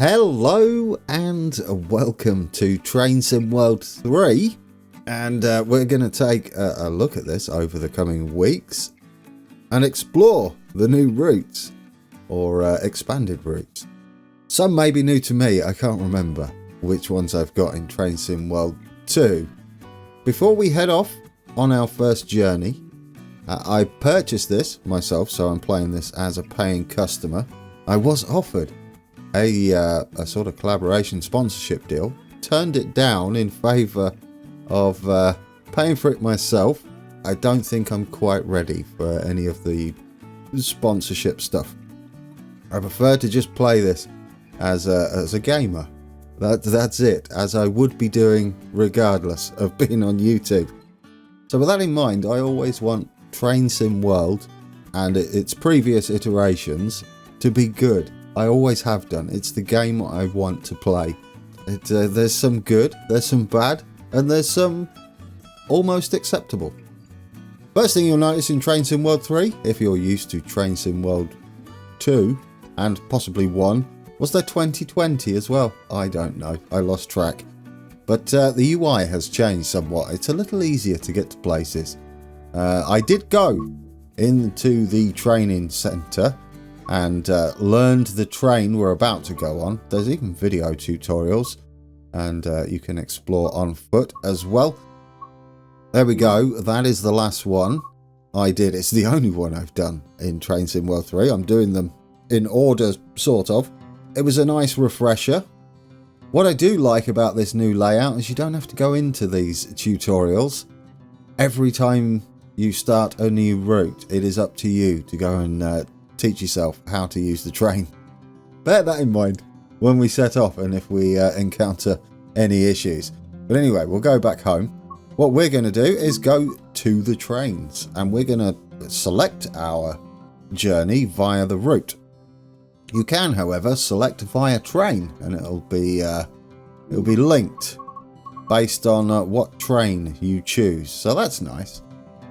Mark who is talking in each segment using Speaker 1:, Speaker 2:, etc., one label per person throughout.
Speaker 1: Hello and welcome to Train Sim World 3, and we're going to take a look at this over the coming weeks and explore the new routes, or expanded routes. Some may be new to me, I can't remember which ones I've got in Train Sim World 2. Before we head off on our first journey, I purchased this myself, so I'm playing this as a paying customer. I was offered a sort of collaboration sponsorship deal, turned it down in favour of paying for it myself. I don't think I'm quite ready for any of the sponsorship stuff. I prefer to just play this as a gamer. That's it, as I would be doing regardless of being on YouTube. So with that in mind, I always want Train Sim World and its previous iterations to be good. I always have done. It's the game I want to play. There's some good, there's some bad, and there's some almost acceptable. First thing you'll notice in Train Sim World 3, if you're used to Train Sim World 2 and possibly 1, was there 2020 as well? I don't know. I lost track. But the UI has changed somewhat. It's a little easier to get to places. I did go into the training centre and learned the train we're about to go on. There's even video tutorials, and you can explore on foot as well. There we go. That is the last one I did. It's the only one I've done in Train Sim World 3. I'm doing them in order, sort of. It was a nice refresher. What I do like about this new layout is you don't have to go into these tutorials. Every time you start a new route, it is up to you to go and teach yourself how to use the train. Bear that in mind when we set off and if we encounter any issues. But anyway, we'll go back home. What we're going to do is go to the trains, and we're going to select our journey via the route. You can, however, select via train, and it'll be linked based on what train you choose. So that's nice.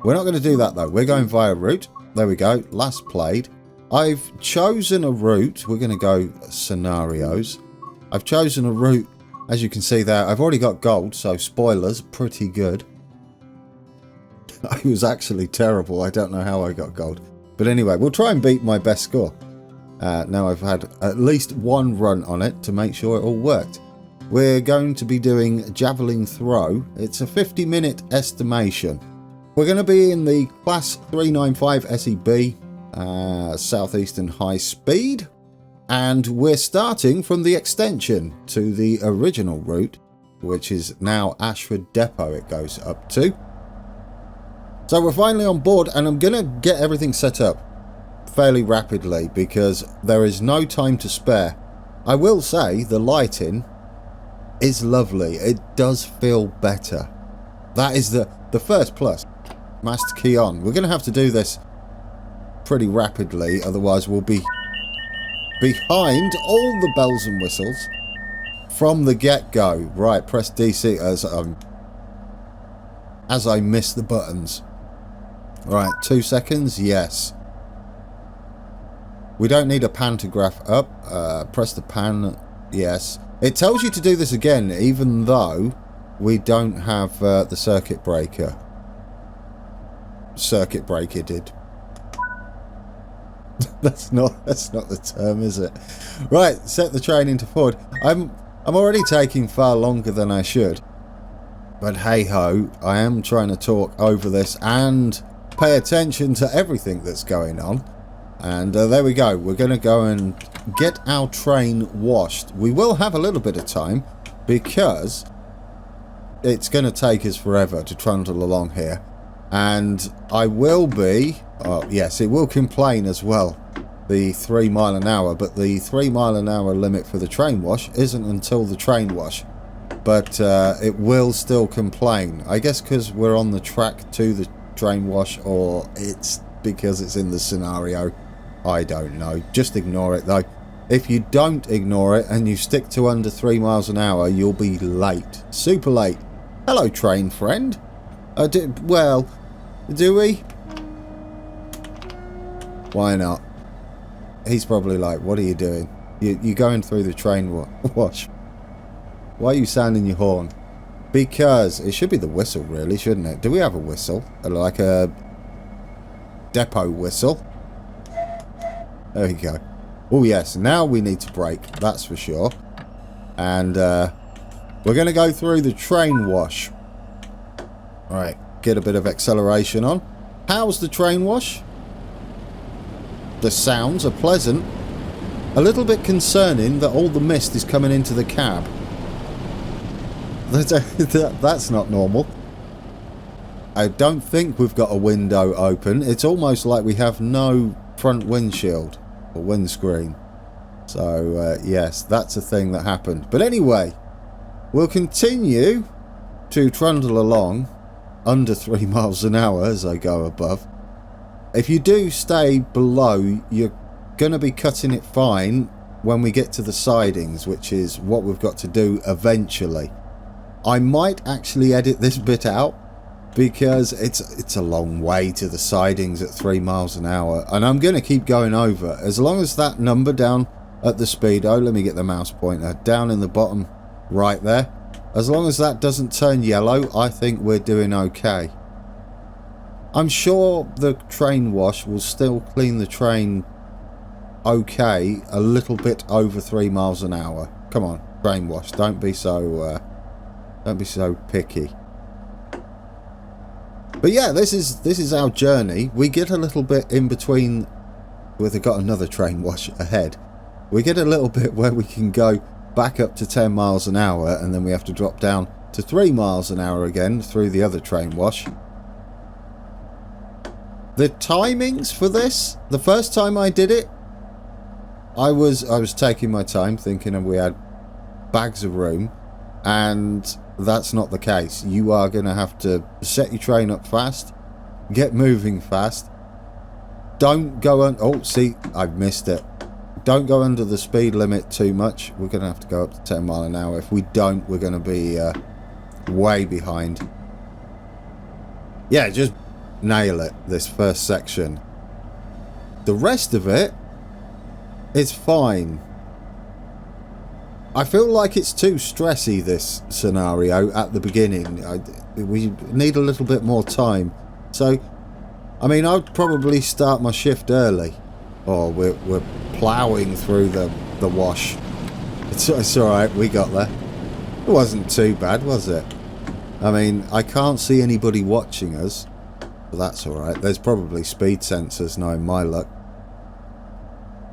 Speaker 1: We're not going to do that though. We're going via route. There we go. Last played. I've chosen a route. We're going to go scenarios. I've chosen a route. As you can see there, I've already got gold, so spoilers, pretty good. I was actually terrible. I don't know how I got gold. But anyway, we'll try and beat my best score. Now I've had at least one run on it to make sure it all worked. We're going to be doing Javelin throw. It's a 50-minute estimation. We're going to be in the class 395 SEB. Southeastern high speed, and we're starting from the extension to the original route, which is now Ashford depot it goes up to. So we're finally on board, and I'm gonna get everything set up fairly rapidly because there is no time to spare. I will say the lighting is lovely. It does feel better. That is the first plus. Mast key on. We're gonna have to do this pretty rapidly, otherwise we'll be behind all the bells and whistles from the get-go. Right, press DC as I miss the buttons. Right, 2 seconds, yes. We don't need a pantograph up. Press the pan, yes. It tells you to do this again, even though we don't have the circuit breaker. Circuit breaker did. That's not the term, is it? Right, set the train into forward. I'm already taking far longer than I should. But hey ho, I am trying to talk over this and pay attention to everything that's going on. And there we go. We're going to go and get our train washed. We will have a little bit of time because it's going to take us forever to trundle along here. And I will be... Oh, yes, it will complain as well, the 3 mile an hour, but the 3 mile an hour limit for the train wash isn't until the train wash. But it will still complain. I guess because we're on the track to the train wash, or it's because it's in the scenario. I don't know. Just ignore it though. If you don't ignore it and you stick to under 3 miles an hour, you'll be late. Super late. Hello, train friend. Well, do we? Why not? He's probably like, what are you doing? You're going through the train wash. Why are you sounding your horn? Because it should be the whistle, really, shouldn't it? Do we have a whistle? Like a depot whistle? There we go. Oh, yes. Now we need to brake. That's for sure. And we're going to go through the train wash. Right. Get a bit of acceleration on. How's the train wash? The sounds are pleasant. A little bit concerning that all the mist is coming into the cab. That's not normal. I don't think we've got a window open. It's almost like we have no front windshield or windscreen. So, yes, that's a thing that happened. But anyway, we'll continue to trundle along under 3 miles an hour as I go above. If you do stay below, you're going to be cutting it fine when we get to the sidings, which is what we've got to do eventually. I might actually edit this bit out because it's a long way to the sidings at 3 miles an hour, and I'm going to keep going over. As long as that number down at the speedo, let me get the mouse pointer, down in the bottom right there, as long as that doesn't turn yellow, I think we're doing okay. I'm sure the train wash will still clean the train okay a little bit over 3 miles an hour. Come on, train wash, don't be so picky. But yeah, this is our journey. We get a little bit in between. We've got another train wash ahead. We get a little bit where we can go back up to 10 miles an hour, and then we have to drop down to 3 miles an hour again through the other train wash. The timings for this, the first time I did it, I was taking my time, thinking we had bags of room, and that's not the case. You are going to have to set your train up fast, get moving fast. Don't go on. Oh, see, I've missed it. Don't go under the speed limit too much. We're going to have to go up to 10 mile an hour. If we don't, we're going to be way behind. Yeah, just nail it, this first section. The rest of it is fine. I feel like it's too stressy, this scenario, at the beginning. We need a little bit more time. So, I mean, I'd probably start my shift early. Oh, we're ploughing through the wash. It's alright, we got there. It wasn't too bad, was it? I mean, I can't see anybody watching us. But that's alright. There's probably speed sensors, knowing my luck.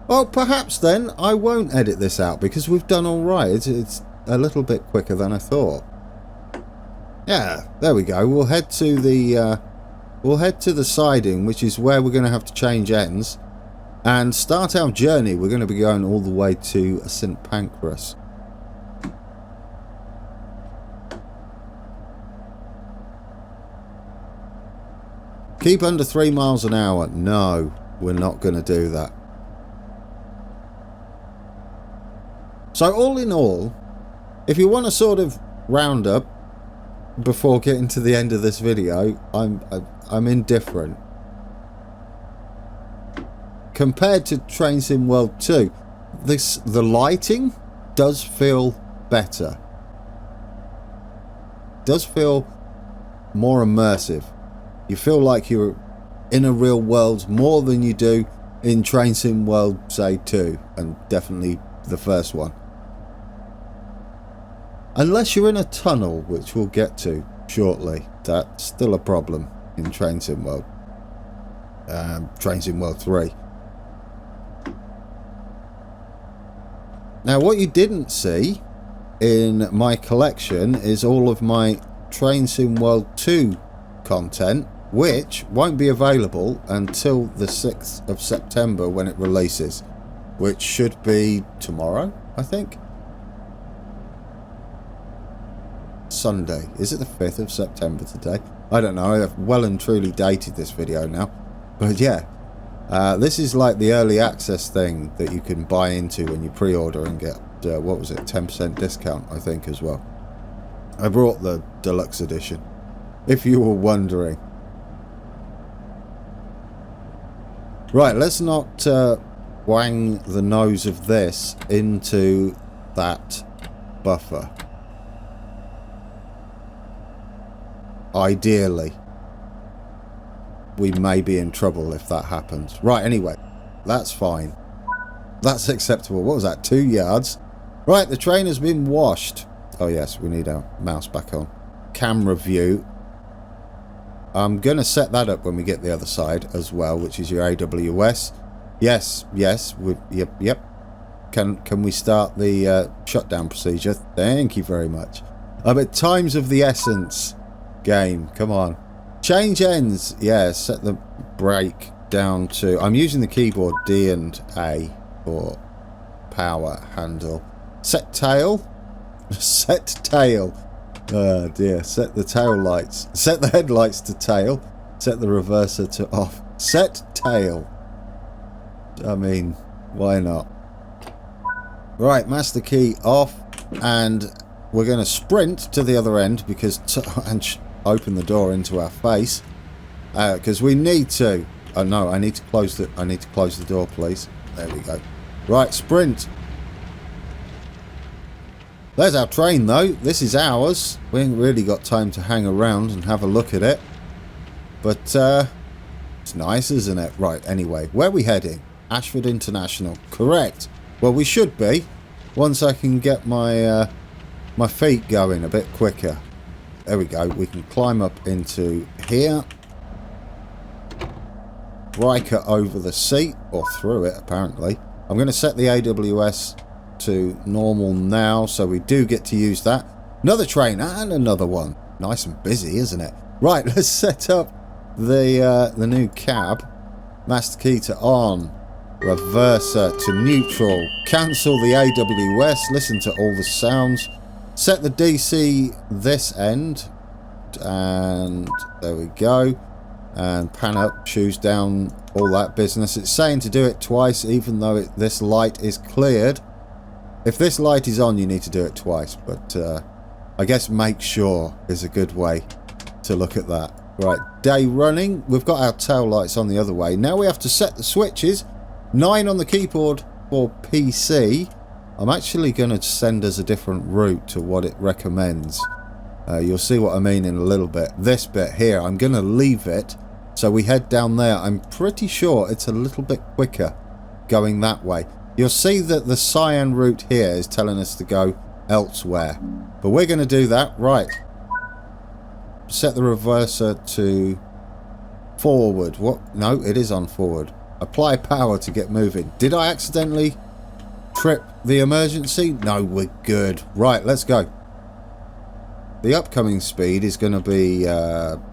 Speaker 1: Well, perhaps then I won't edit this out because we've done all right. It's a little bit quicker than I thought. Yeah, there we go. We'll head to the siding, which is where we're going to have to change ends, and start our journey. We're going to be going all the way to St. Pancras. Keep under 3 miles an hour. No, we're not going to do that. So all in all, if you want to sort of round up before getting to the end of this video, I'm indifferent. Compared to Train Sim World 2, the lighting does feel better. Does feel more immersive. You feel like you're in a real world more than you do in Train Sim World, say, 2, and definitely the first one. Unless you're in a tunnel, which we'll get to shortly. That's still a problem in Train Sim World. Train Sim World 3. Now, what you didn't see in my collection is all of my Train Sim World 2 content, which won't be available until the 6th of September when it releases, which should be tomorrow, I think. Sunday. Is it the 5th of September today? I don't know. I've well and truly dated this video now. But yeah, this is like the early access thing that you can buy into when you pre-order and get, what was it, 10% discount, I think, as well. I brought the deluxe edition, if you were wondering. Right, let's not wang the nose of this into that buffer. Ideally. We may be in trouble if that happens. Right, anyway. That's fine. That's acceptable. What was that? 2 yards? Right, the train has been washed. Oh yes, we need our mouse back on. Camera view. I'm going to set that up when we get the other side as well, which is your AWS. Yes. Yep. Can we start the shutdown procedure? Thank you very much. But times of the essence. Game, come on. Change ends. Yeah, set the brake down to... I'm using the keyboard D and A for power handle. Set tail. Set tail. Oh dear. Set the tail lights. Set the headlights to tail. Set the reverser to off. Set tail. I mean, why not? Right, master key off. And we're going to sprint to the other end because... and open the door into our face. Because we need to... Oh no, I need to close the door, please. There we go. Right, sprint. There's our train, though. This is ours. We ain't really got time to hang around and have a look at it. But, it's nice, isn't it? Right, anyway. Where are we heading? Ashford International. Correct. Well, we should be. Once I can get my, my feet going a bit quicker. There we go. We can climb up into here. Riker over the seat. Or through it, apparently. I'm going to set the AWS to normal now, so we do get to use that. Another train and another one. Nice and busy, isn't it? Right, let's set up the new cab. Master key to on. Reverser to neutral. Cancel the AWS. Listen to all the sounds. Set the DC this end. And there we go. And pan up, shoes down, all that business. It's saying to do it twice, even though this light is cleared. If this light is on, you need to do it twice. But I guess make sure is a good way to look at that. Right, day running. We've got our tail lights on the other way. Now we have to set the switches. 9 on the keyboard for PC. I'm actually going to send us a different route to what it recommends. You'll see what I mean in a little bit. This bit here, I'm going to leave it. So we head down there. I'm pretty sure it's a little bit quicker going that way. You'll see that the cyan route here is telling us to go elsewhere. But we're going to do that. Right. Set the reverser to forward. What? No, it is on forward. Apply power to get moving. Did I accidentally trip the emergency? No, we're good. Right, let's go. The upcoming speed is going to be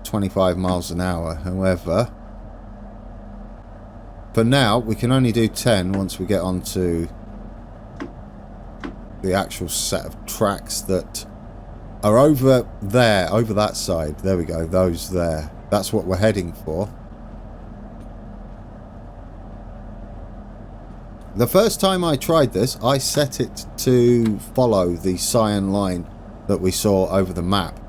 Speaker 1: 25 miles an hour. However, for now, we can only do 10 once we get onto the actual set of tracks that are over there, over that side. There we go, those there. That's what we're heading for. The first time I tried this, I set it to follow the cyan line that we saw over the map.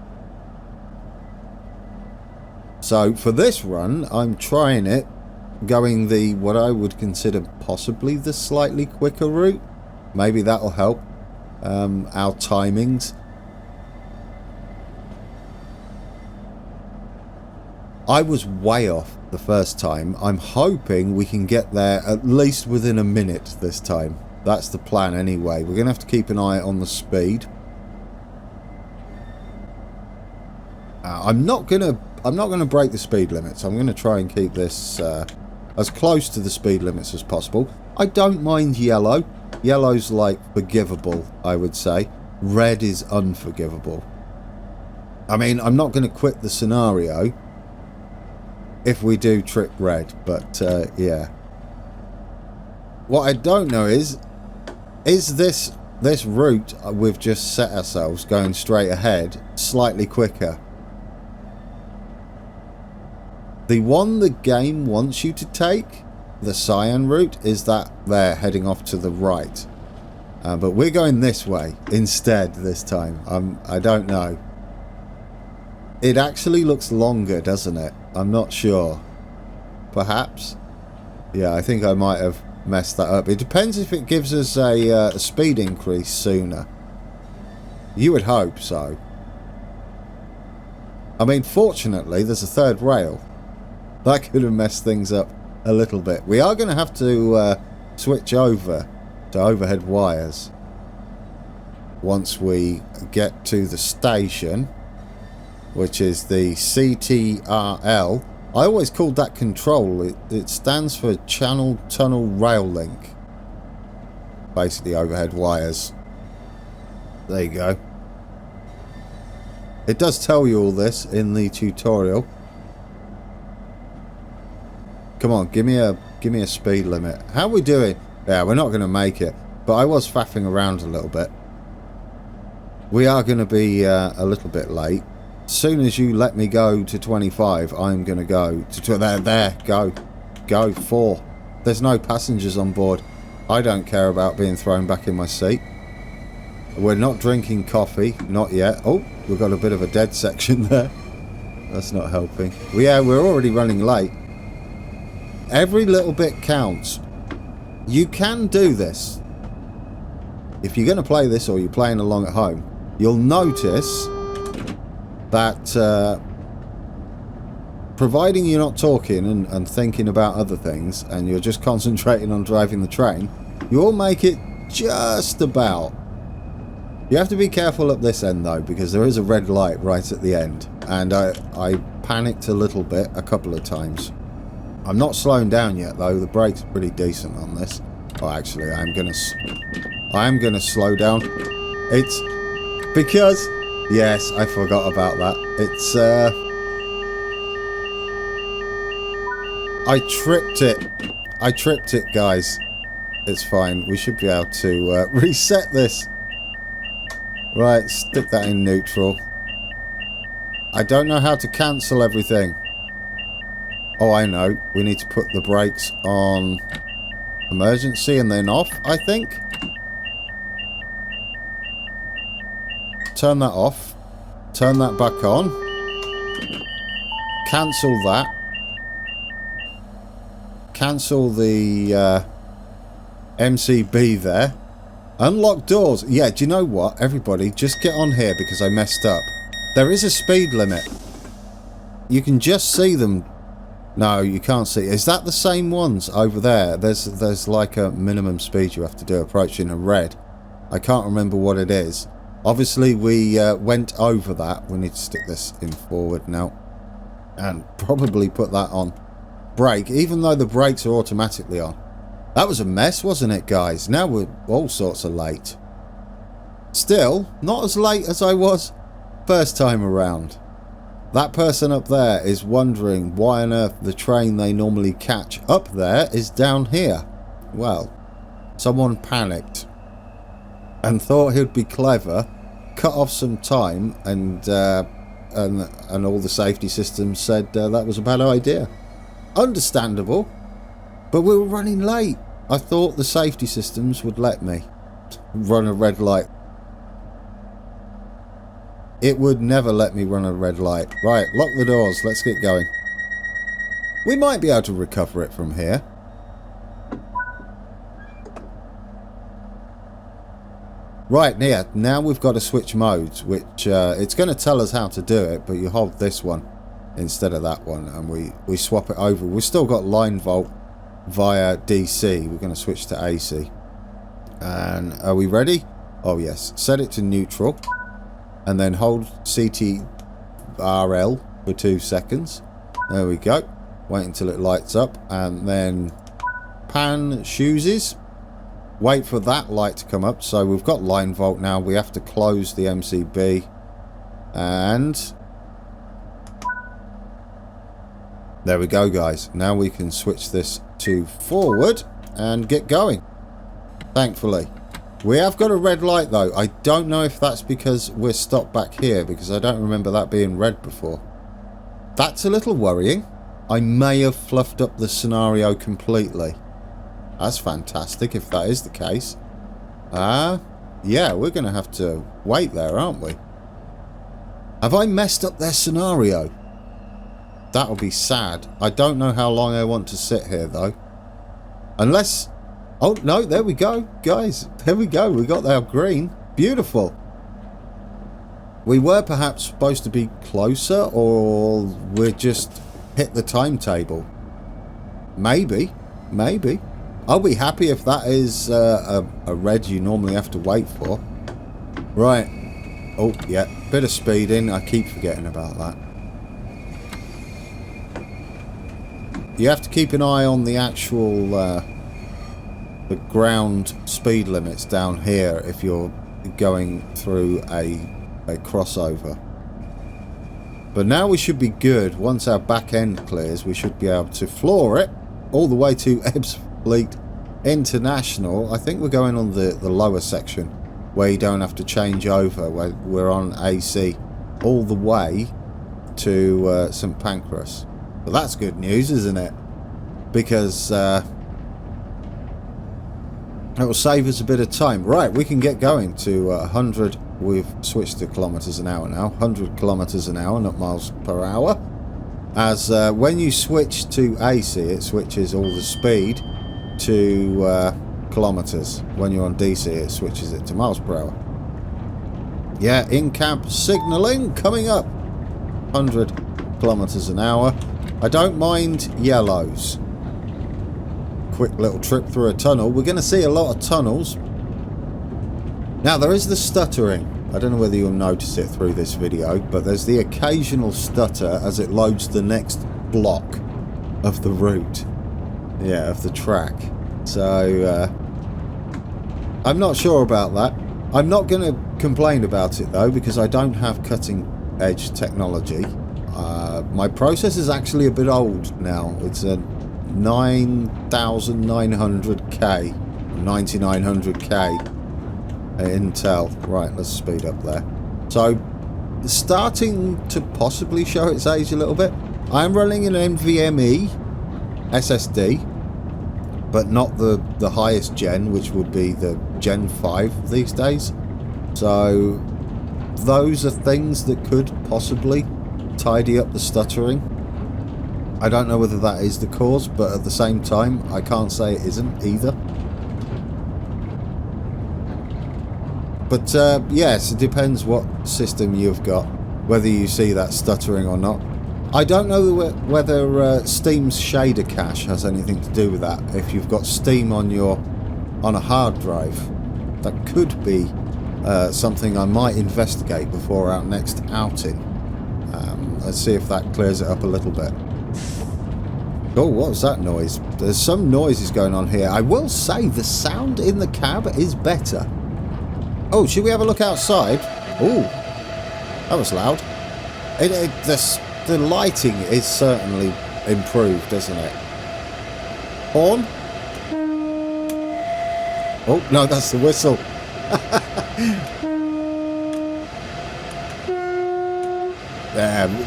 Speaker 1: So for this run, I'm trying it going the what I would consider possibly the slightly quicker route. Maybe that'll help our timings. I was way off the first time. I'm hoping we can get there at least within a minute this time. That's the plan anyway. We're going to have to keep an eye on the speed. I'm not going to break the speed limits. I'm going to try and keep this as close to the speed limits as possible. I don't mind yellow. Yellow's like forgivable, I would say. Red is unforgivable. I mean, I'm not going to quit the scenario if we do trip red, but yeah. What I don't know is this route we've just set ourselves going straight ahead slightly quicker? The one the game wants you to take, the cyan route, is that there heading off to the right. But we're going this way instead this time. I don't know. It actually looks longer, doesn't it? I'm not sure. Perhaps. Yeah, I think I might have mess that up. It depends if it gives us a speed increase sooner. You would hope so. I mean, fortunately, there's a third rail. That could have messed things up a little bit. We are going to have to switch over to overhead wires once we get to the station, which is the CTRL. I always called that control. It stands for Channel Tunnel Rail Link. Basically overhead wires. There you go. It does tell you all this in the tutorial. Come on, give me a speed limit. How are we doing? Yeah, we're not going to make it. But I was faffing around a little bit. We are going to be a little bit late. As soon as you let me go to 25, I'm going to go to... There, go. Go, 4. There's no passengers on board. I don't care about being thrown back in my seat. We're not drinking coffee. Not yet. Oh, we've got a bit of a dead section there. That's not helping. Yeah, we're already running late. Every little bit counts. You can do this. If you're going to play this or you're playing along at home, you'll notice that providing you're not talking and thinking about other things and you're just concentrating on driving the train, you'll make it just about. You have to be careful at this end though, because there is a red light right at the end, and I panicked a little bit a couple of times. I'm not slowing down yet though. The brakes are pretty decent on this. Oh, actually, I am gonna slow down. It's because, yes, I forgot about that. It's I tripped it, guys. It's fine. We should be able to reset this. Right, stick that in neutral. I don't know how to cancel everything. Oh, I know. We need to put the brakes on emergency and then off, I think. Turn that off. Turn that back on. Cancel that. Cancel the MCB there. Unlock doors. Yeah, do you know what? Everybody, just get on here because I messed up. There is a speed limit. You can just see them. No, you can't see. Is that the same ones over there? There's like a minimum speed you have to do approaching a red. I can't remember what it is. Obviously, we went over that. We need to stick this in forward now. And probably put that on brake, even though the brakes are automatically on. That was a mess, wasn't it, guys? Now we're all sorts of late. Still, not as late as I was first time around. That person up there is wondering why on earth the train they normally catch up there is down here. Well, someone panicked and thought he'd be clever, cut off some time, and all the safety systems said that was a bad idea. Understandable, but we were running late. I thought the safety systems would let me run a red light. It would never let me run a red light. Right, lock the doors. Let's get going. We might be able to recover it from here. Right, now we've got to switch modes, which it's going to tell us how to do it, but you hold this one instead of that one, and we swap it over. We've still got line volt via DC. We're going to switch to AC. And are we ready? Oh, yes. Set it to neutral. And then hold CTRL for 2 seconds. There we go. Wait until it lights up. And then pan chooses. Wait for that light to come up. So we've got line volt now. We have to close the MCB. And there we go, guys. Now we can switch this to forward and get going. Thankfully. We have got a red light though. I don't know if that's because we're stopped back here, because I don't remember that being red before. That's a little worrying. I may have fluffed up the scenario completely. That's fantastic if that is the case. Yeah, we're going to have to wait there, aren't we? Have I messed up their scenario? That'll be sad. I don't know how long I want to sit here though. Unless Oh, no, there we go, guys. There we go. We got our green. Beautiful. We were perhaps supposed to be closer, or we're just hit the timetable. Maybe. Maybe. I'll be happy if that is a red you normally have to wait for. Right. Oh, yeah. Bit of speeding. I keep forgetting about that. You have to keep an eye on the actual the ground speed limits down here if you're going through a crossover. But now we should be good. Once our back end clears, we should be able to floor it all the way to Fleet International. I think we're going on the lower section where you don't have to change over. We're on AC all the way to St. Pancras. Well, that's good news, isn't it? Because it will save us a bit of time. Right, we can get going to 100. We've switched to kilometers an hour now. 100 kilometers an hour, not miles per hour. As when you switch to AC, it switches all the speed to kilometers. When you're on DC, it switches it to miles per hour. Yeah, in-cab signalling coming up. 100 kilometers an hour. I don't mind yellows. Quick little trip through a tunnel. We're going to see a lot of tunnels. Now, there is the stuttering. I don't know whether you'll notice it through this video, but there's the occasional stutter as it loads the next block of the route. Yeah, of the track. So, I'm not sure about that. I'm not going to complain about it, though, because I don't have cutting-edge technology. My process is actually a bit old now. It's a 9900K, 9900K Intel. Right, let's speed up there. So, starting to possibly show its age a little bit. I'm running an NVMe SSD, but not the highest gen, which would be the Gen 5 these days. So, those are things that could possibly tidy up the stuttering. I don't know whether that is the cause, but at the same time, I can't say it isn't either. But yes, it depends what system you've got, whether you see that stuttering or not. I don't know whether Steam's shader cache has anything to do with that. If you've got Steam on a hard drive, that could be something I might investigate before our next outing. Let's see if that clears it up a little bit. Oh, what was that noise? There's some noises going on here. I will say the sound in the cab is better. Oh, should we have a look outside? Oh, that was loud. The lighting is certainly improved, isn't it? Horn? Oh, no, that's the whistle.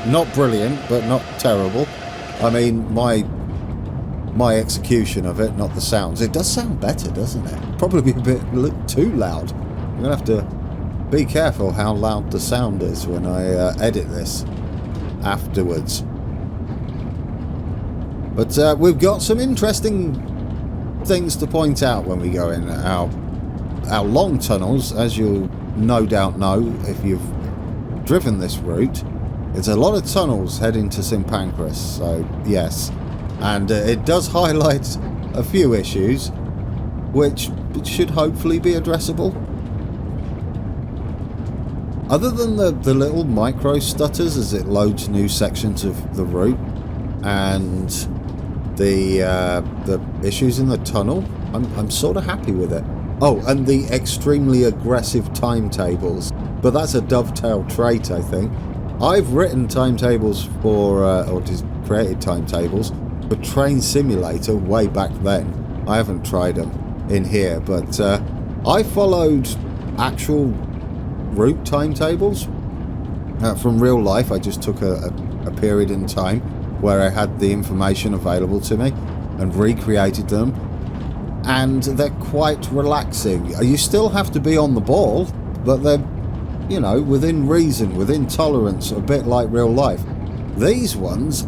Speaker 1: Not brilliant, but not terrible. I mean, my execution of it, not the sounds. It does sound better, doesn't it? Probably a bit too loud. I'm going to have to be careful how loud the sound is when I edit this afterwards. But we've got some interesting things to point out when we go in. Our long tunnels, as you'll no doubt know if you've driven this route, it's a lot of tunnels heading to St. Pancras, so yes. And it does highlight a few issues, which should hopefully be addressable. Other than the little micro stutters as it loads new sections of the route, and the issues in the tunnel, I'm sort of happy with it. Oh, and the extremely aggressive timetables, but that's a dovetail trait, I think. I've written timetables for, or just created timetables for Train Simulator way back then. I haven't tried them in here, but I followed actual route timetables from real life. I just took a period in time where I had the information available to me and recreated them, and they're quite relaxing. You still have to be on the ball, but they're, you know, within reason, within tolerance, a bit like real life. These ones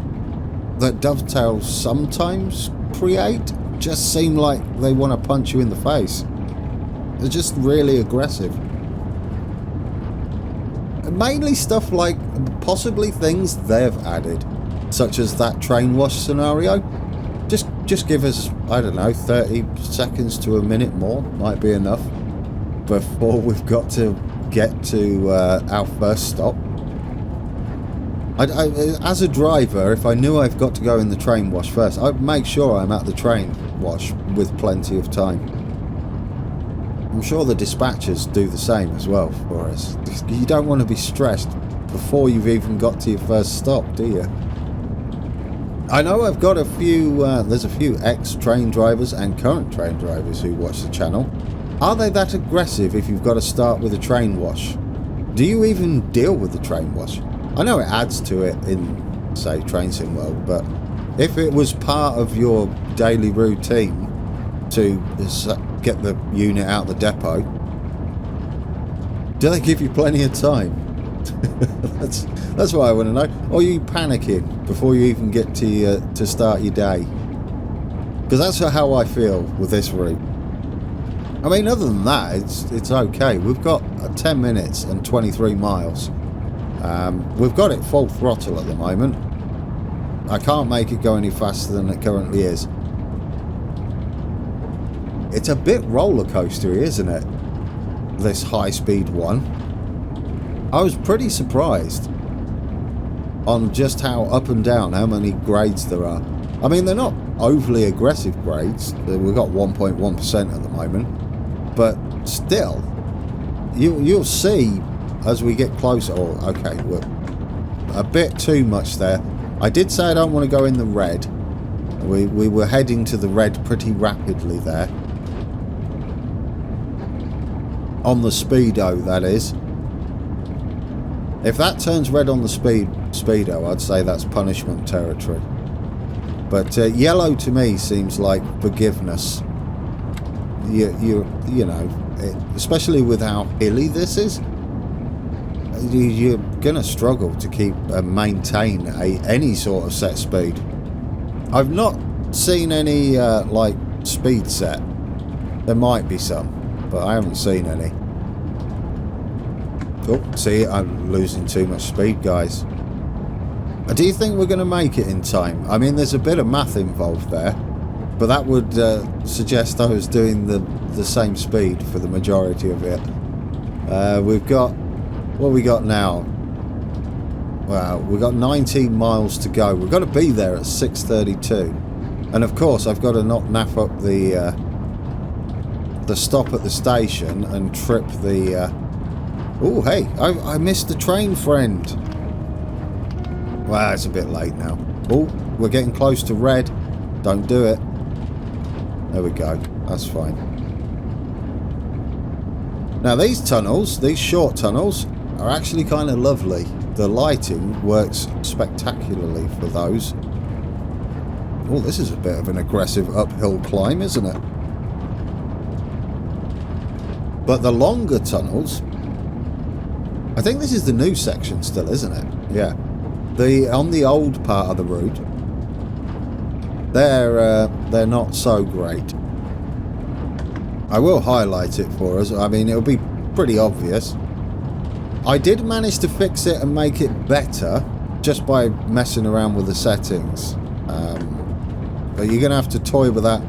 Speaker 1: that dovetail sometimes create just seem like they want to punch you in the face. They're just really aggressive. Mainly stuff like possibly things they've added, such as that train wash scenario. Just give us, I don't know, 30 seconds to a minute more might be enough before we've got to get to our first stop. As a driver, if I knew I've got to go in the train wash first, I'd make sure I'm at the train wash with plenty of time. I'm sure the dispatchers do the same as well for us. You don't want to be stressed before you've even got to your first stop, do you? I know I've got a few, there's a few ex-train drivers and current train drivers who watch the channel. Are they that aggressive if you've got to start with a train wash? Do you even deal with the train wash? I know it adds to it in, say, Train Sim World, but if it was part of your daily routine to get the unit out the depot, do they give you plenty of time? That's what I want to know. Or are you panicking before you even get to start your day? Because that's how I feel with this route. I mean, other than that, it's okay. We've got 10 minutes and 23 miles. We've got it full throttle at the moment. I can't make it go any faster than it currently is. It's a bit roller coastery, isn't it? This high-speed one. I was pretty surprised on just how up and down, how many grades there are. I mean, they're not overly aggressive grades. We've got 1.1% at the moment. But still, you'll see as we get closer. Oh, okay, we're a bit too much there. I did say I don't want to go in the red. We were heading to the red pretty rapidly there. On the speedo, that is. If that turns red on the speedo, I'd say that's punishment territory. But yellow to me seems like forgiveness. You know, especially with how hilly this is, you're gonna struggle to keep maintain any sort of set speed. I've not seen any like speed set. There might be some, but I haven't seen any. Oh, see, I'm losing too much speed, guys. Do you think we're going to make it in time? I mean, there's a bit of math involved there, but that would suggest I was doing the same speed for the majority of it. We've got... what we got now? Well, we've got 19 miles to go. We've got to be there at 6:32. And of course, I've got to not naff up the stop at the station and trip the... Oh, hey, I missed the train, friend. Well, it's a bit late now. Oh, we're getting close to red. Don't do it. There we go. That's fine. Now, these tunnels, these short tunnels, are actually kind of lovely. The lighting works spectacularly for those. Oh, this is a bit of an aggressive uphill climb, isn't it? But the longer tunnels... I think this is the new section still, isn't it? Yeah. On the old part of the route, they're not so great. I will highlight it for us. I mean, it'll be pretty obvious. I did manage to fix it and make it better just by messing around with the settings. But you're going to have to toy with that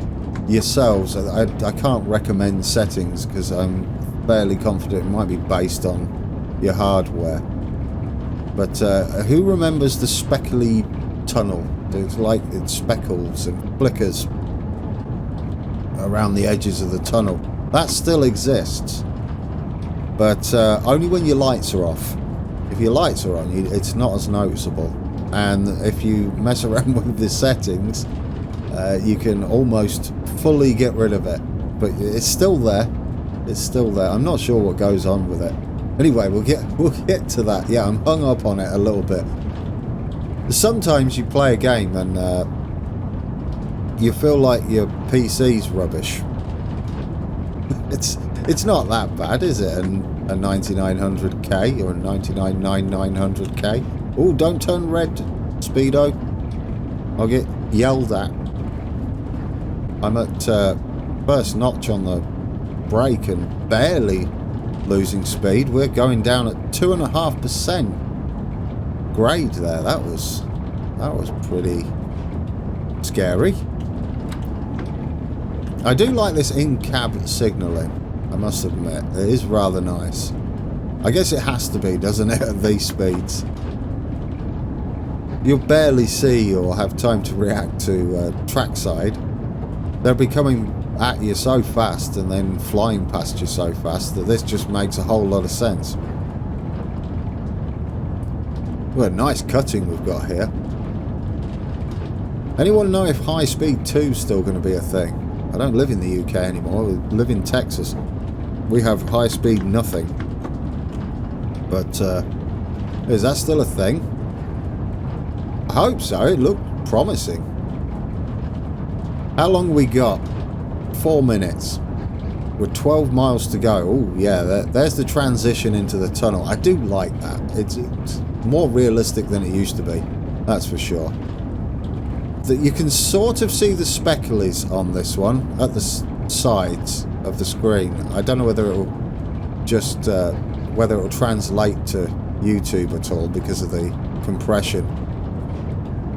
Speaker 1: yourselves. I can't recommend settings because I'm fairly confident it might be based on your hardware. But who remembers the speckly tunnel? It's like it speckles and flickers around the edges of the tunnel. That still exists, but only when your lights are off. If your lights are on, it's not as noticeable. And if you mess around with the settings, you can almost fully get rid of it. But it's still there. It's still there. I'm not sure what goes on with it. Anyway, we'll get to that. Yeah, I'm hung up on it a little bit. Sometimes you play a game and you feel like your PC's rubbish. It's not that bad, is it? A 9900K or a 999900K. Oh, don't turn red, Speedo. I'll get yelled at. I'm at first notch on the brake and barely losing speed. We're going down at 2.5% grade there. That was pretty scary. I do like this in-cab signalling, I must admit. It is rather nice. I guess it has to be, doesn't it, at these speeds? You'll barely see or have time to react to trackside. They'll be coming at you so fast and then flying past you so fast that this just makes a whole lot of sense. Well, nice cutting we've got here. Anyone know if high speed 2 is still going to be a thing? I don't live in the UK anymore. We live in Texas. We have high speed nothing. But is that still a thing? I hope so. It looked promising. How long we got? 4 minutes. With 12 miles to go. Oh yeah, there's the transition into the tunnel. I do like that. It's more realistic than it used to be. That's for sure. That you can sort of see the speckles on this one at the sides of the screen. I don't know whether it'll just whether it'll translate to YouTube at all because of the compression.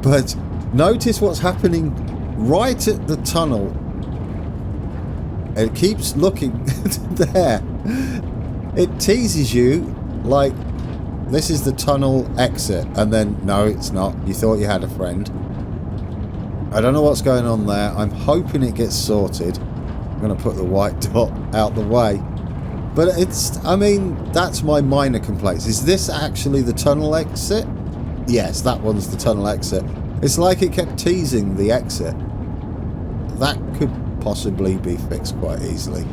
Speaker 1: But notice what's happening right at the tunnel. It keeps looking there. It teases you like this is the tunnel exit, and then no, it's not. You thought you had a friend. I don't know what's going on there. I'm hoping it gets sorted. I'm going to put the white dot out the way. But it's, I mean, that's my minor complaints. Is this actually the tunnel exit? Yes, that one's the tunnel exit. It's like it kept teasing the exit. That could possibly be fixed quite easily.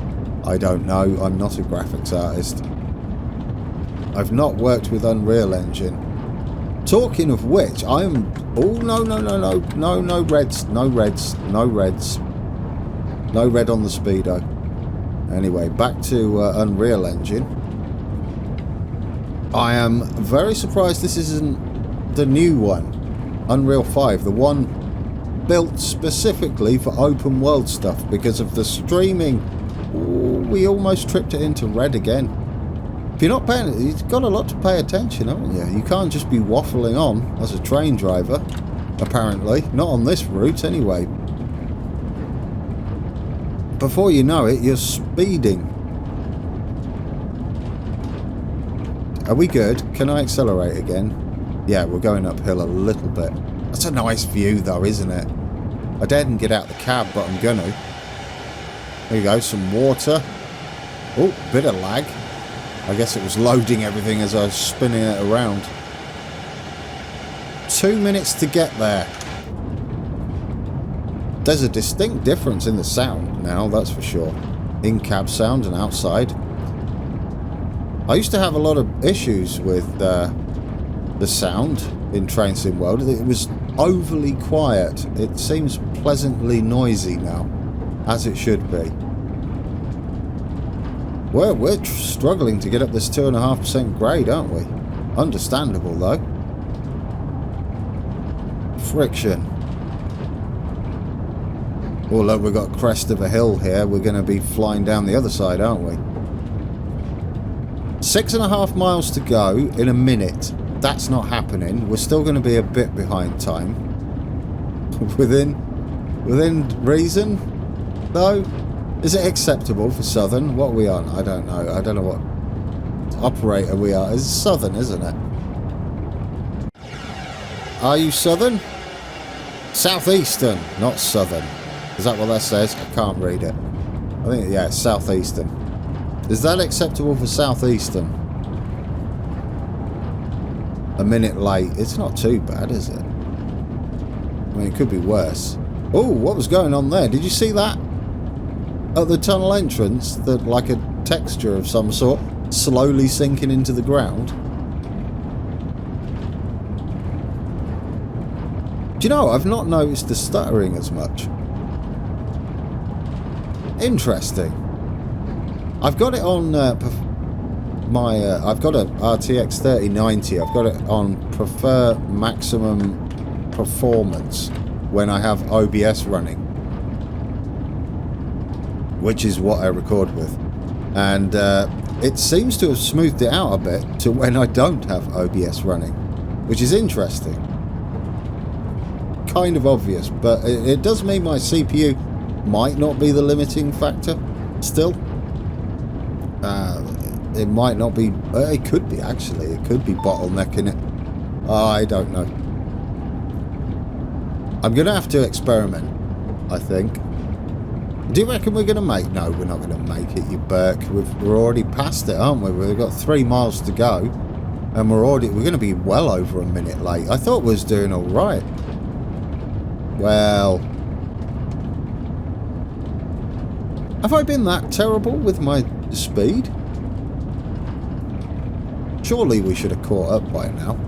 Speaker 1: I don't know. I'm not a graphics artist. I've not worked with Unreal Engine. Talking of which, I am... Oh, no reds. No reds. No reds. No red on the Speedo. Anyway, back to Unreal Engine. I am very surprised this isn't the new one. Unreal 5. The one built specifically for open world stuff because of the streaming. Ooh, we almost tripped it into red again. If you're not paying, you've got a lot to pay attention, haven't you? You can't just be waffling on as a train driver, apparently. Not on this route, anyway. Before you know it, you're speeding. Are we good? Can I accelerate again? Yeah, we're going uphill a little bit. That's a nice view, though, isn't it? I daren't get out the cab, but I'm gonna. There you go, some water. Oh, bit of lag. I guess it was loading everything as I was spinning it around. 2 minutes to get there. There's a distinct difference in the sound now, that's for sure. In-cab sound and outside. I used to have a lot of issues with the sound in Train Sim World. It was overly quiet. It seems pleasantly noisy now, as it should be. We're struggling to get up this 2.5% grade, aren't we? Understandable, though. Friction. Oh, look, we've got a crest of a hill here. We're going to be flying down the other side, aren't we? 6.5 miles to go in a minute. That's not happening. We're still going to be a bit behind time. Within reason, though. Is it acceptable for Southern? What are we on? I don't know. I don't know what operator we are. It's Southern, isn't it? Are you Southern? Southeastern, not Southern. Is that what that says? I can't read it. I think, yeah, it's Southeastern. Is that acceptable for Southeastern? A minute late. It's not too bad, is it? I mean, it could be worse. Oh, what was going on there? Did you see that? At the tunnel entrance, that like a texture of some sort, slowly sinking into the ground. Do you know, I've not noticed the stuttering as much. Interesting. I've got it on I've got a RTX 3090. I've got it on prefer maximum performance when I have OBS running. which is what I record with. And it seems to have smoothed it out a bit to when I don't have OBS running, which is interesting. Kind of obvious, but it does mean my CPU might not be the limiting factor still. It might not be, it could be actually, it could be bottlenecking it. I don't know. I'm going to have to experiment, I think. Do you reckon we're going to make... No, we're not going to make it, you Burke. We're already past it, aren't we? We've got 3 miles to go. And we're going to be well over a minute late. I thought we was doing all right. Well... Have I been that terrible with my speed? Surely we should have caught up by now.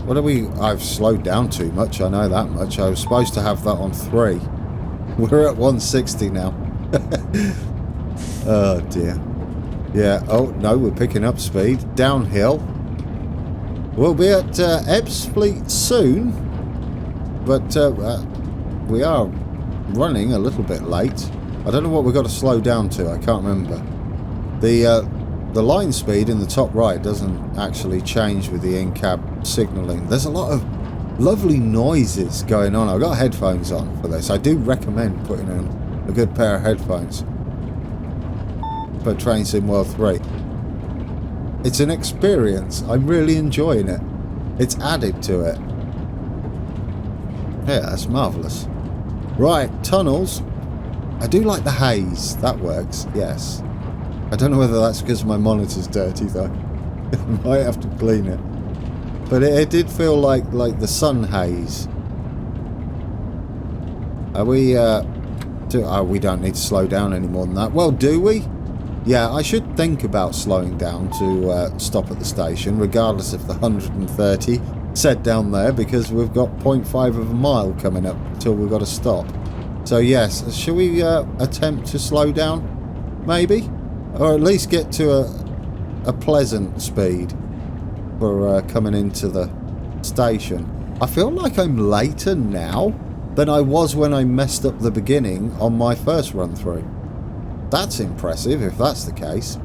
Speaker 1: What are we... I've slowed down too much, I know that much. I was supposed to have that on 3. We're at 160 now. Oh dear. Yeah, oh no, we're picking up speed. Downhill. We'll be at Ebbsfleet soon. But we are running a little bit late. I don't know what we've got to slow down to, I can't remember. The line speed in the top right doesn't actually change with the in-cab signalling. There's a lot of lovely noises going on. I've got headphones on for this. I do recommend putting in a good pair of headphones for Train Sim World 3. It's an experience. I'm really enjoying it. It's added to it. Yeah, that's marvellous. Right, tunnels. I do like the haze. That works, yes. I don't know whether that's because my monitor's dirty though. I might have to clean it. But it did feel like the sun haze. Are we we don't need to slow down any more than that. Well, do we? Yeah, I should think about slowing down to stop at the station, regardless of the 130 said down there, because we've got 0.5 of a mile coming up till we've got to stop. So yes, shall we attempt to slow down? Maybe? Or at least get to a pleasant speed for coming into the station. I feel like I'm later now than I was when I messed up the beginning on my first run through. That's impressive if that's the case.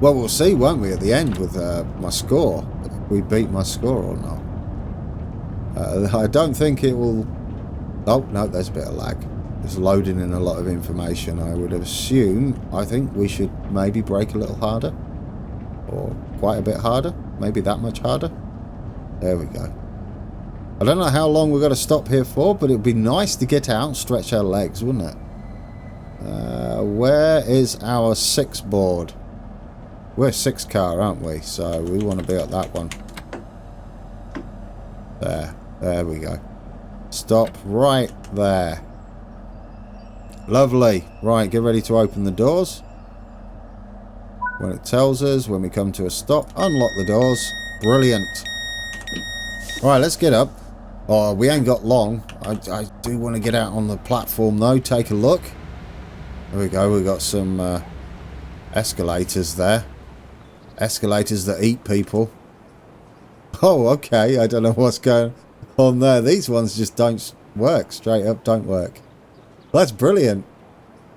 Speaker 1: Well, we'll see, won't we, at the end with my score. If we beat my score or not. I don't think it will... Oh, no, there's a bit of lag. It's loading in a lot of information. I would assume, I think we should maybe brake a little harder. Or quite a bit harder. Maybe that much harder. There we go. I don't know how long we've got to stop here for, but it would be nice to get out and stretch our legs, wouldn't it? Where is our 6 board? We're 6 car, aren't we? So we want to be at that one. There we go. Stop right there. Lovely. Right, get ready to open the doors. When it tells us, when we come to a stop, unlock the doors. Brilliant. Right, let's get up. Oh, we ain't got long. I do want to get out on the platform though. Take a look. There we go. We've got some escalators there. Escalators that eat people. Oh, okay. I don't know what's going on there. These ones just don't work. Straight up don't work. That's brilliant.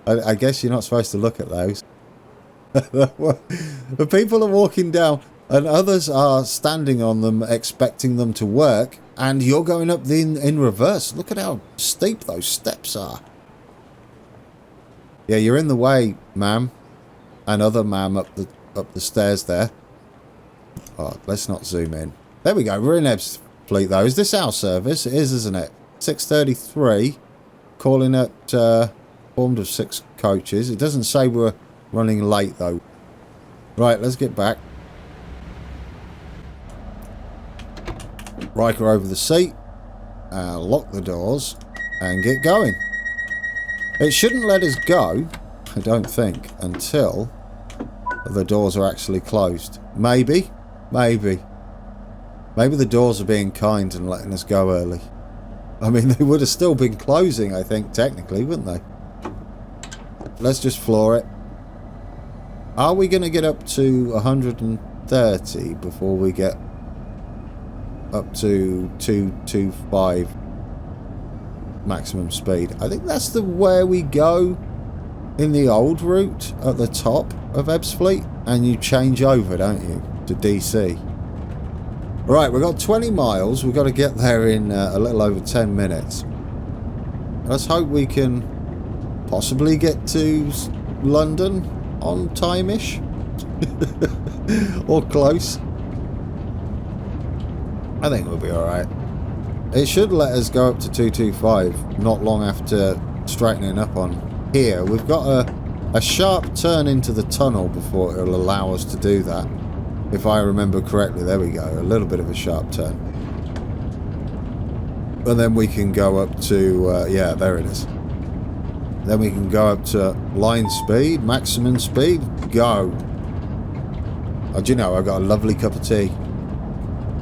Speaker 1: I guess you're not supposed to look at those. The people are walking down and others are standing on them expecting them to work, and you're going up in reverse. Look at how steep those steps are. Yeah, you're in the way, ma'am. And other ma'am up the stairs there. Oh, let's not zoom in. There we go. We're in Ebbsfleet though. Is this our service? It is, isn't it? 6:33. Calling it formed of 6 coaches. It doesn't say we're running late though. Right, let's get back. Riker over the seat. Lock the doors and get going. It shouldn't let us go, I don't think, until the doors are actually closed. Maybe. Maybe the doors are being kind and letting us go early. I mean, they would have still been closing, I think, technically, wouldn't they? Let's just floor it. Are we going to get up to 130 before we get up to 225 maximum speed. I think that's the where we go in the old route at the top of Ebbsfleet, and you change over, don't you, to DC. Right, we've got 20 miles. We've got to get there in a little over 10 minutes. Let's hope we can possibly get to London on time-ish. Or close. I think we'll be alright. It should let us go up to 225 not long after straightening up on here. We've got a sharp turn into the tunnel before it'll allow us to do that. If I remember correctly, there we go. A little bit of a sharp turn. And then we can go up to, yeah, there it is. Then we can go up to line speed, maximum speed, go. Oh, do you know, I've got a lovely cup of tea.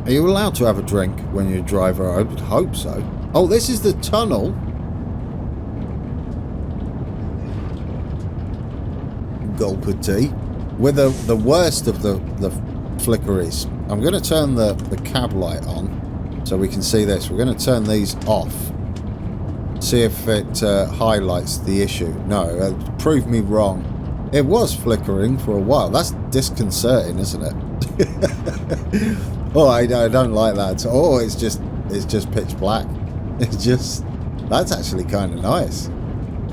Speaker 1: Are you allowed to have a drink when you're a driver? I would hope so. Oh, this is the tunnel. Gulp of tea. With the worst of the flickeries. I'm going to turn the cab light on so we can see this. We're going to turn these off. See if it highlights the issue. No, prove me wrong. It was flickering for a while. That's disconcerting, isn't it? Oh, I don't like that. Oh, it's just pitch black. It's just, that's actually kind of nice.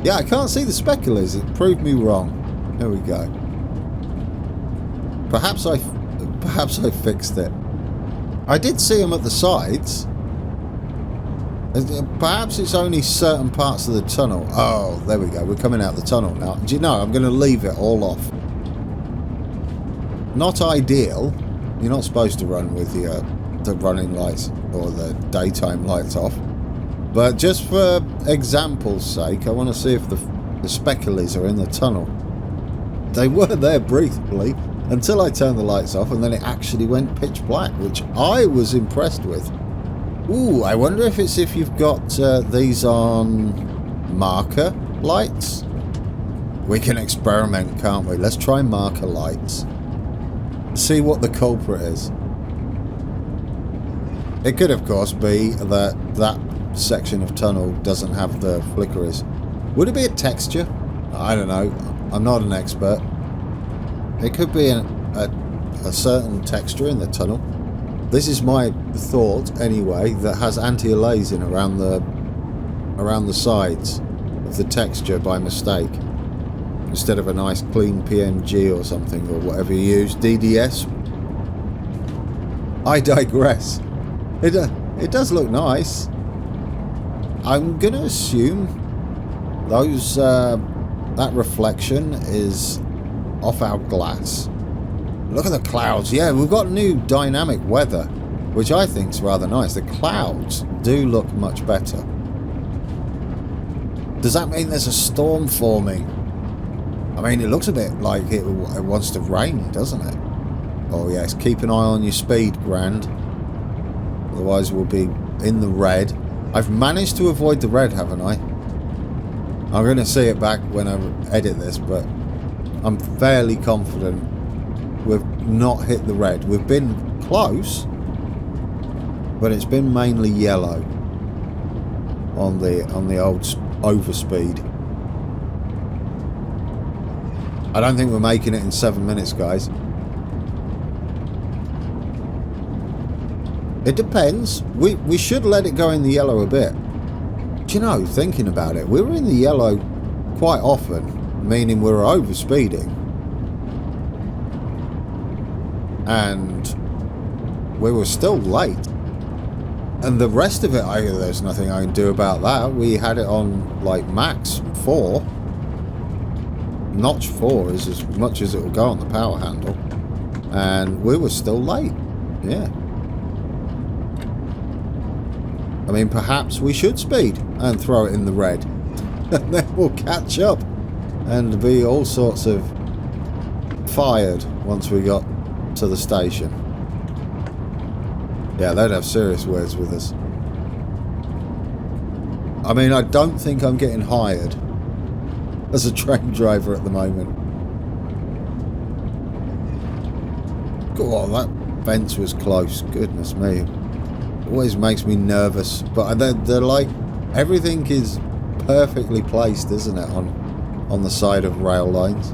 Speaker 1: Yeah, I can't see the speculars. It proved me wrong. There we go. Perhaps I fixed it. I did see them at the sides. Perhaps it's only certain parts of the tunnel. Oh, there we go. We're coming out the tunnel now. Do you know, I'm going to leave it all off. Not ideal. You're not supposed to run with the running lights or the daytime lights off. But just for example's sake, I want to see if the speculies are in the tunnel. They were there briefly until I turned the lights off, and then it actually went pitch black, which I was impressed with. Ooh, I wonder if it's if you've got these on marker lights. We can experiment, can't we? Let's try marker lights. See what the culprit is. It could, of course, be that that section of tunnel doesn't have the flickeries. Would it be a texture? I don't know. I'm not an expert. It could be a certain texture in the tunnel. This is my thought, anyway, that has anti-aliasing around the sides of the texture by mistake. Instead of a nice clean PNG or something, or whatever you use, DDS. I digress. It does look nice. I'm going to assume those that reflection is off our glass. Look at the clouds. Yeah, we've got new dynamic weather, which I think is rather nice. The clouds do look much better. Does that mean there's a storm forming? I mean, it looks a bit like it wants to rain, doesn't it? Oh yes, keep an eye on your speed, Grand. Otherwise we'll be in the red. I've managed to avoid the red, haven't I? I'm going to see it back when I edit this, but I'm fairly confident we've not hit the red. We've been close, but it's been mainly yellow on the old overspeed. I don't think we're making it in 7 minutes, guys. It depends. We should let it go in the yellow a bit. Do you know, thinking about it, we were in the yellow quite often, meaning we were overspeeding. And we were still late. And the rest of it, there's nothing I can do about that. We had it on, like, max 4. Notch 4 is as much as it will go on the power handle. And we were still late. Yeah. I mean, perhaps we should speed and throw it in the red. And then we'll catch up and be all sorts of fired once we got to the station. Yeah, they'd have serious words with us. I mean, I don't think I'm getting hired as a train driver at the moment. Go on, that fence was close. Goodness me. Always makes me nervous. But they're like Everything is perfectly placed, isn't it, on the side of rail lines?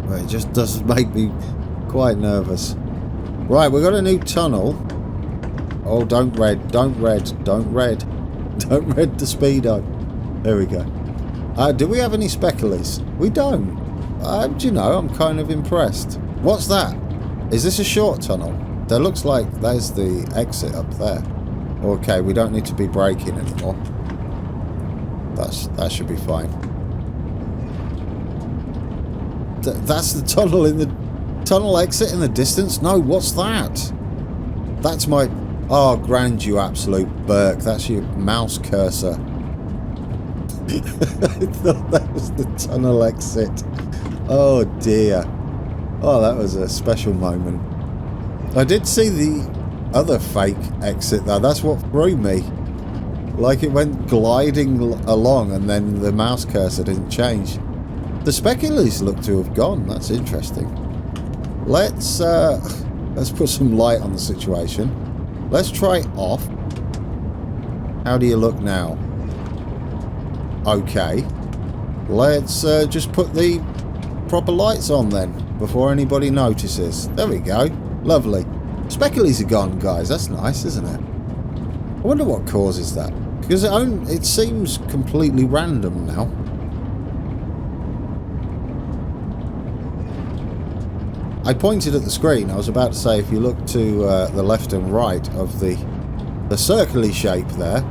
Speaker 1: Well, it just does make me quite nervous. Right, we've got a new tunnel. Oh, don't red, don't red, don't red. Don't red the speedo. There we go. Do we have any speculies? We don't. Do you know, I'm kind of impressed. What's that? Is this a short tunnel? There looks like there's the exit up there. Okay, we don't need to be braking anymore. That should be fine. That's the tunnel in the tunnel exit in the distance? No, what's that? That's my... Oh, grand, you absolute Burke. That's your mouse cursor. I thought that was the tunnel exit. Oh, dear. Oh, that was a special moment. I did see the other fake exit, though. That's what threw me. Like, it went gliding along, and then the mouse cursor didn't change. The speculies look to have gone. That's interesting. Let's put some light on the situation. Let's try off. How do you look now? Okay. Let's just put the proper lights on then, before anybody notices. There we go. Lovely. Speculies are gone, guys. That's nice, isn't it? I wonder what causes that. Because it seems completely random now. I pointed at the screen. I was about to say, if you look to the left and right of the circle-y shape there,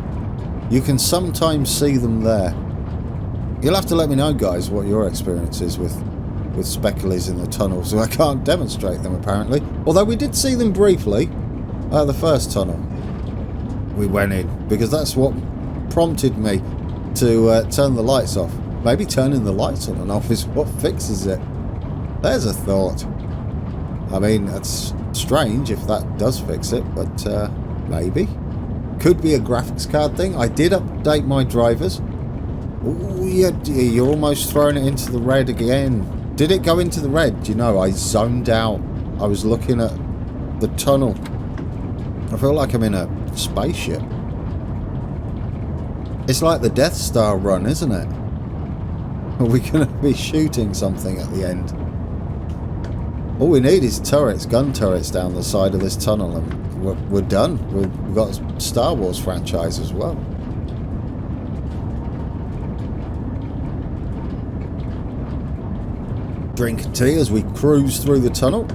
Speaker 1: you can sometimes see them there. You'll have to let me know, guys, what your experience is with speculies in the tunnels. So I can't demonstrate them, apparently. Although we did see them briefly the first tunnel we went in, because that's what prompted me to turn the lights off. Maybe turning the lights on and off is what fixes it. There's a thought. I mean, that's strange if that does fix it, but maybe. Could be a graphics card thing. I did update my drivers. Ooh, you're almost throwing it into the red again. Did it go into the red? Do you know, I zoned out. I was looking at the tunnel. I feel like I'm in a spaceship. It's like the Death Star run, isn't it? Are we going to be shooting something at the end? All we need is turrets, gun turrets down the side of this tunnel, and we're done. We've got a Star Wars franchise as well. Drink tea as we cruise through the tunnel.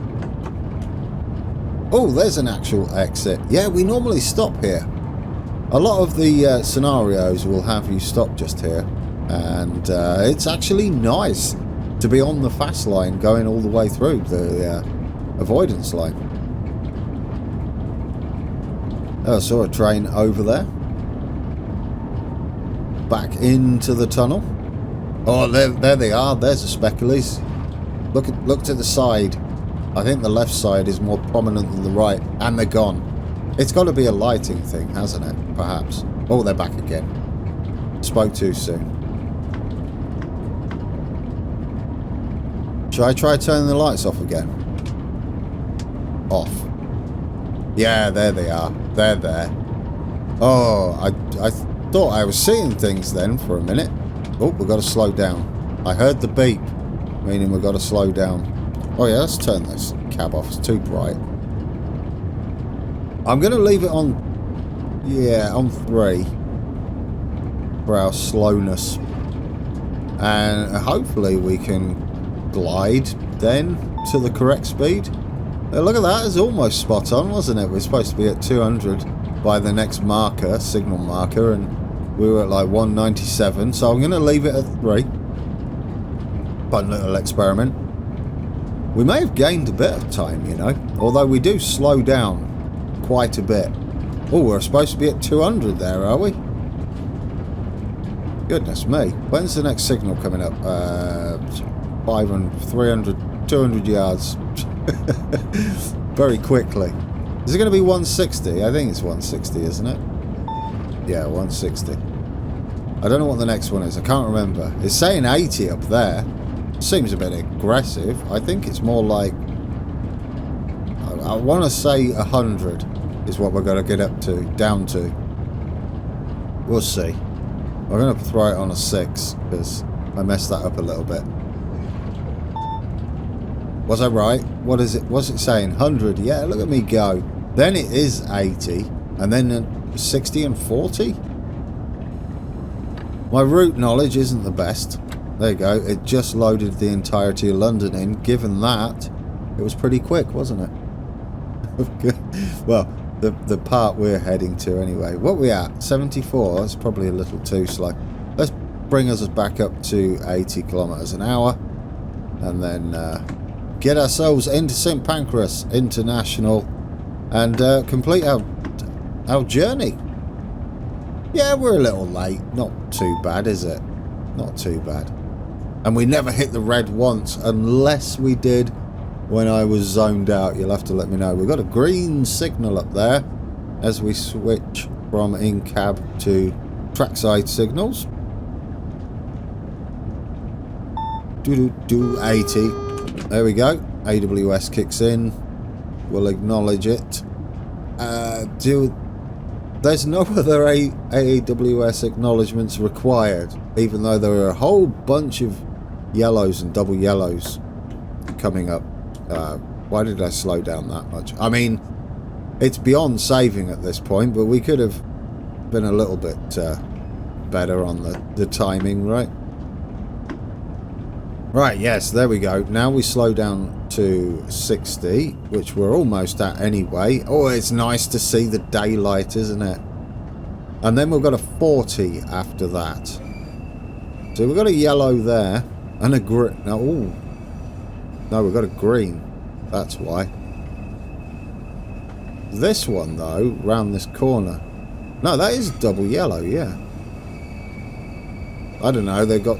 Speaker 1: Oh, there's an actual exit. Yeah, we normally stop here. A lot of the scenarios will have you stop just here, and it's actually nice to be on the fast line going all the way through the avoidance line. Oh, I saw a train over there. Back into the tunnel. Oh, there they are. There's the speculies. Look to the side. I think the left side is more prominent than the right, and they're gone. It's got to be a lighting thing, hasn't it? Perhaps. Oh, they're back again. Spoke too soon. Should I try turning the lights off again? Off. Yeah, there they are. They're there. Oh, I thought I was seeing things then for a minute. Oh, we've got to slow down. I heard the beep, meaning we've got to slow down. Oh yeah, let's turn this cab off. It's too bright. I'm going to leave it on, yeah, on 3 for our slowness. And hopefully we can glide then to the correct speed. Look at that, it's almost spot on, wasn't it? We're supposed to be at 200 by the next marker, signal marker, and we were at like 197, so I'm going to leave it at 3. Fun little experiment. We may have gained a bit of time, you know, although we do slow down quite a bit. Oh, we're supposed to be at 200 there, are we? Goodness me. When's the next signal coming up? 500, 300, 200 yards. Very quickly. Is it going to be 160? I think it's 160, isn't it? Yeah, 160. I don't know what the next one is. I can't remember. It's saying 80 up there. Seems a bit aggressive. I think it's more like... I want to say 100 is what we're going to get up to, down to. We'll see. I'm going to throw it on a 6 because I messed that up a little bit. Was I right? What is it? What's it saying? 100. Yeah, look at me go. Then it is 80. And then 60 and 40. My route knowledge isn't the best. There you go. It just loaded the entirety of London in. Given that, it was pretty quick, wasn't it? Well, the part we're heading to anyway. What we at? 74. That's probably a little too slow. Let's bring us back up to 80 kilometers an hour. And then get ourselves into St. Pancras International. And complete our journey. Yeah, we're a little late. Not too bad, is it? Not too bad. And we never hit the red once, unless we did when I was zoned out. You'll have to let me know. We've got a green signal up there as we switch from in-cab to trackside signals. 80. There we go. AWS kicks in. We'll acknowledge it. There's no other AWS acknowledgements required, even though there are a whole bunch of yellows and double yellows coming up. Why did I slow down that much? I mean, it's beyond saving at this point, but we could have been a little bit better on the timing, right? Right, yes, there we go. Now we slow down to 60, which we're almost at anyway. Oh, it's nice to see the daylight, isn't it? And then we've got a 40 after that. So we've got a yellow there and a green. No, we've got a green. That's why. This one, though, round this corner. No, that is double yellow, yeah. I don't know, they've got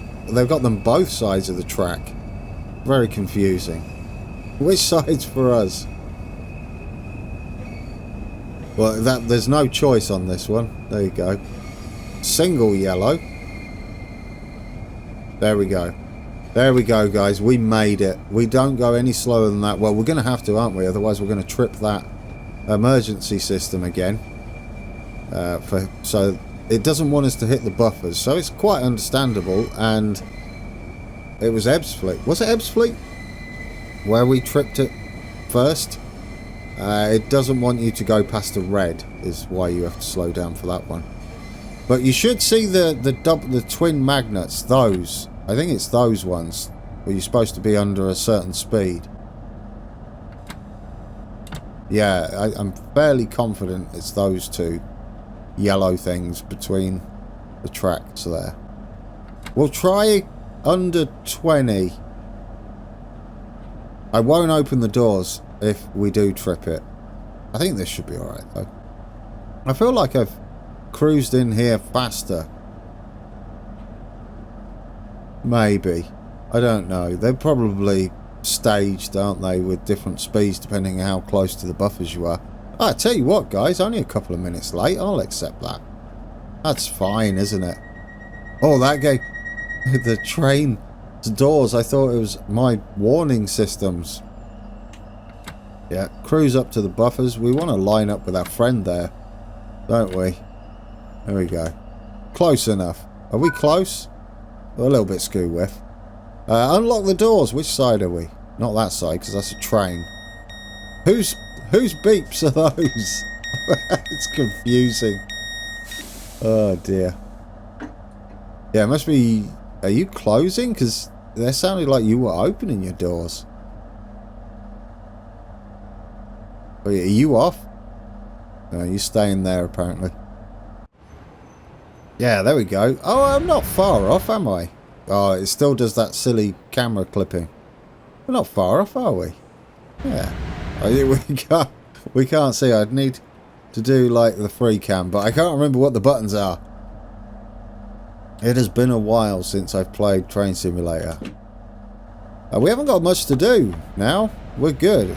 Speaker 1: them both sides of the track. Very confusing. Which side's for us? Well, there's no choice on this one. There you go. Single yellow. There we go. There we go, guys. We made it. We don't go any slower than that. Well, we're going to have to, aren't we? Otherwise, we're going to trip that emergency system again. So it doesn't want us to hit the buffers. So it's quite understandable. And it was Ebbsfleet. Was it Ebbsfleet? Where we tripped it first. It doesn't want you to go past the red, is why you have to slow down for that one. But you should see the twin magnets, those. I think it's those ones where you're supposed to be under a certain speed. Yeah, I'm fairly confident it's those two yellow things between the tracks there. We'll try under 20. I won't open the doors if we do trip it. I think this should be alright though. I feel like I've cruised in here faster. Maybe. I don't know. They're probably staged, aren't they, with different speeds depending on how close to the buffers you are. I tell you what, guys, only a couple of minutes late. I'll accept that. That's fine, isn't it? Oh, that gave the train doors. I thought it was my warning systems. Yeah, cruise up to the buffers. We want to line up with our friend there, don't we? There we go. Close enough. Are we close? We're a little bit skew-whiff. Unlock the doors. Which side are we? Not that side, because that's a train. Whose beeps are those? It's confusing. Oh, dear. Yeah, it must be... Are you closing? Because they sounded like you were opening your doors. Are you off? No, you're staying there, apparently. Yeah, there we go. Oh, I'm not far off, am I? Oh, it still does that silly camera clipping. We're not far off, are we? Yeah. We can't see. I'd need to do like the free cam, but I can't remember what the buttons are. It has been a while since I've played Train Simulator. We haven't got much to do now. We're good.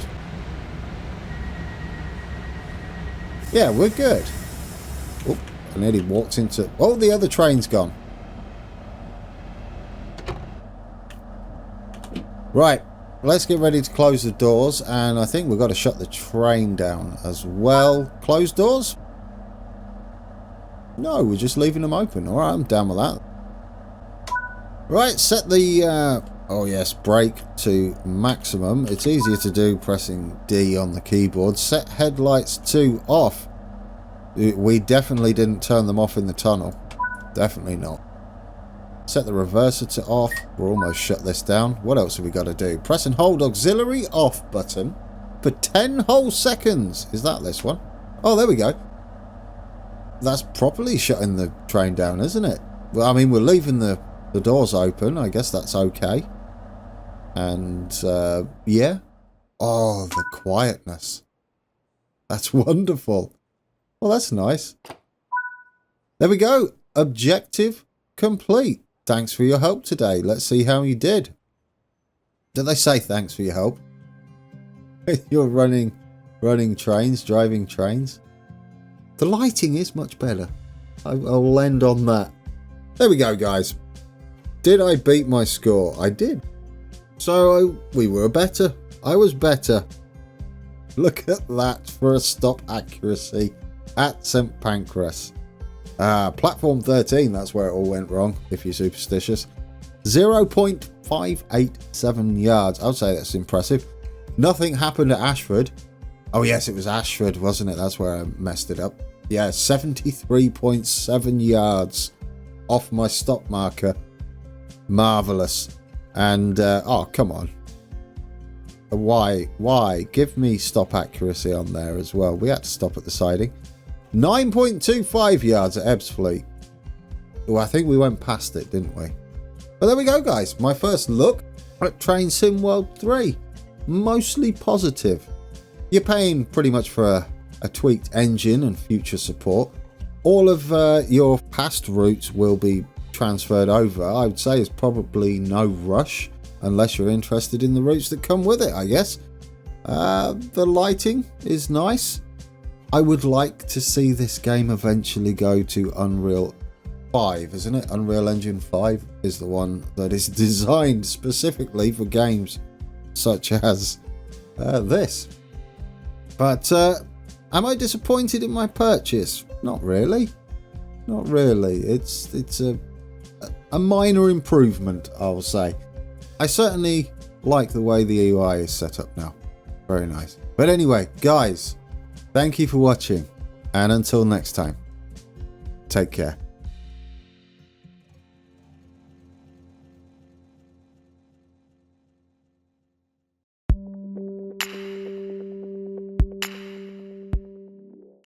Speaker 1: Yeah, we're good. Oh, I nearly walked into... Oh, the other train's gone. Right, let's get ready to close the doors, and I think we've got to shut the train down as well. Close doors? No, we're just leaving them open. Alright, I'm down with that. Right, set the, oh yes, brake to maximum. It's easier to do pressing D on the keyboard. Set headlights to off. We definitely didn't turn them off in the tunnel. Definitely not. Set the reverser to off. We're almost shut this down. What else have we got to do? Press and hold auxiliary off button for 10 whole seconds. Is that this one? Oh, there we go. That's properly shutting the train down, isn't it? Well, I mean, we're leaving the doors open. I guess that's okay. And, yeah. Oh, the quietness. That's wonderful. Well, that's nice. There we go. Objective complete. Thanks for your help today. Let's see how you did. Did they say thanks for your help? You're running trains, driving trains. The lighting is much better. I'll end on that. There we go, guys. Did I beat my score? I did. So we were better. I was better. Look at that for a stop accuracy at St. Pancras. Platform 13, that's where it all went wrong, if you're superstitious. 0.587 yards. I would say that's impressive. Nothing happened at Ashford. Oh yes, it was Ashford, wasn't it? That's where I messed it up. Yeah, 73.7 yards off my stop marker. Marvellous. And, oh, come on. Why? Give me stop accuracy on there as well. We had to stop at the siding. 9.25 yards at Ebbsfleet. Well, I think we went past it, didn't we? But there we go, guys. My first look at Train Sim World 3. Mostly positive. You're paying pretty much for a tweaked engine and future support. All of your past routes will be transferred over. I would say there's probably no rush unless you're interested in the routes that come with it, I guess. The lighting is nice. I would like to see this game eventually go to Unreal 5, isn't it? Unreal Engine 5 is the one that is designed specifically for games such as this. But am I disappointed in my purchase? Not really. Not really. It's a minor improvement, I'll say. I certainly like the way the UI is set up now. Very nice. But anyway, guys, thank you for watching, and until next time, take care.